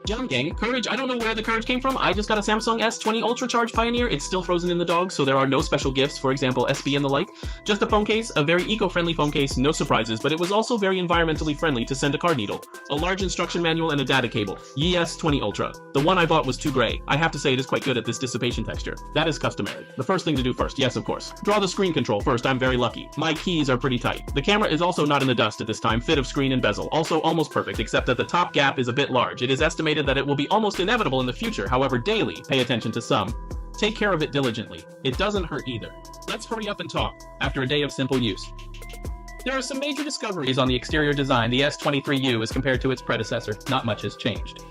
Young gang, courage, I don't know where the courage came from. I just got a Samsung S20 Ultra Charged Pioneer. It's still frozen in the dog, so there are no special gifts, for example, SB and the like. Just a phone case, a very eco-friendly phone case, no surprises, but it was also very environmentally friendly to send a card needle, a large instruction manual, and a data cable. S20 Ultra. The one I bought was too gray. I have to say it is quite good at this dissipation texture. That is customary. The first thing to do first, yes of course. Draw the screen control first, I'm very lucky. My keys are pretty tight. The camera is also not in the dust at this time, fit of screen and bezel. Also almost perfect, except that the top gap is a bit large. It is estimated that it will be almost inevitable in the future, however daily, pay attention to some. Take care of it diligently. It doesn't hurt either. Let's hurry up and talk, after a day of simple use. There are some major discoveries on the exterior design, the S23U, as compared to its predecessor. Not much has changed.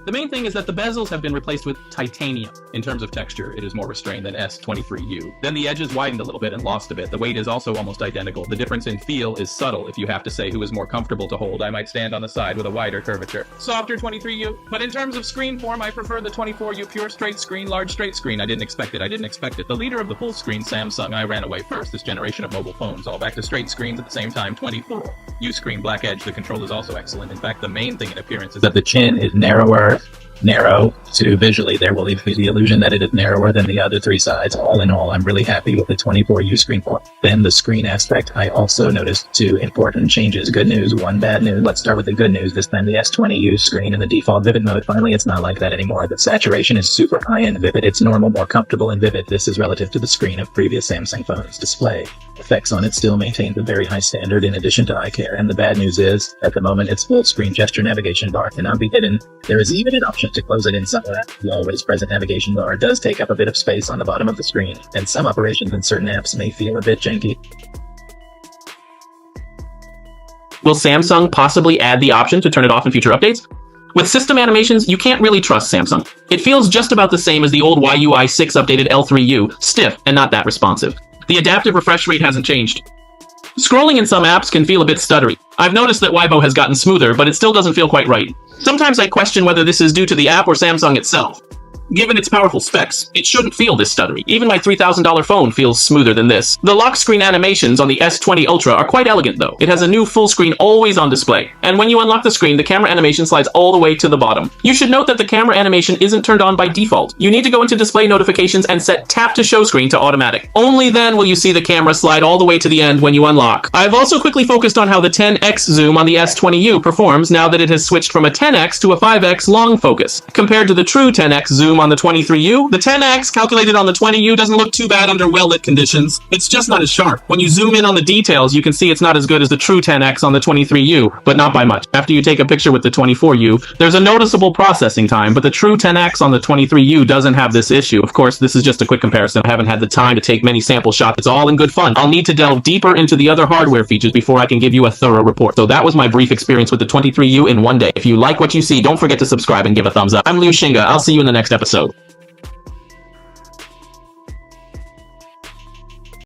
The main thing is that the bezels have been replaced with titanium. In terms of texture, it is more restrained than S23U. Then the edges widened a little bit and lost a bit. The weight is also almost identical. The difference in feel is subtle. If you have to say who is more comfortable to hold, I might stand on the side with a wider curvature. Softer 23U. But in terms of screen form, I prefer the 24U pure straight screen, large straight screen. I didn't expect it. The leader of the full screen, Samsung, I ran away first. This generation of mobile phones, all back to straight screens at the same time. 24U screen, black edge. The control is also excellent. In fact, the main thing in appearance is that the chin is narrow, so visually there will leave the illusion that it is narrower than the other three sides. All in all, I'm really happy with the 24U screen form. Then the screen aspect, I also noticed two important changes. Good news, one bad news. Let's start with the good news. This time the S20U screen in the default vivid mode, finally it's not like that anymore. The saturation is super high in vivid. It's normal, more comfortable in vivid. This is relative to the screen of previous Samsung phones. Display effects on it still maintains a very high standard in addition to eye care. And the bad news is, at the moment, its full screen gesture navigation bar cannot be hidden. There is even an option to close it in some way. The always present navigation bar does take up a bit of space on the bottom of the screen, and some operations in certain apps may feel a bit janky. Will Samsung possibly add the option to turn it off in future updates? With system animations, you can't really trust Samsung. It feels just about the same as the old YUI 6 updated L3U, stiff and not that responsive. The adaptive refresh rate hasn't changed. Scrolling in some apps can feel a bit stuttery. I've noticed that Weibo has gotten smoother, but it still doesn't feel quite right. Sometimes I question whether this is due to the app or Samsung itself. Given its powerful specs, it shouldn't feel this stuttery. Even my $3,000 phone feels smoother than this. The lock screen animations on the S20 Ultra are quite elegant though. It has a new full screen always on display. And when you unlock the screen, the camera animation slides all the way to the bottom. You should note that the camera animation isn't turned on by default. You need to go into display notifications and set tap to show screen to automatic. Only then will you see the camera slide all the way to the end when you unlock. I've also quickly focused on how the 10x zoom on the S20U performs now that it has switched from a 10x to a 5x long focus. Compared to the true 10x zoom on the 23U, the 10x calculated on the 20U doesn't look too bad under well-lit conditions. It's just not as sharp. When you zoom in on the details, you can see it's not as good as the true 10x on the 23U, but not by much. After you take a picture with the 24U, there's a noticeable processing time, but the true 10x on the 23U doesn't have this issue. Of course, this is just a quick comparison. I haven't had the time to take many sample shots. It's all in good fun. I'll need to delve deeper into the other hardware features before I can give you a thorough report. So that was my brief experience with the 23U in one day. If you like what you see, don't forget to subscribe and give a thumbs up. I'm Liu Shinga. I'll see you in the next episode.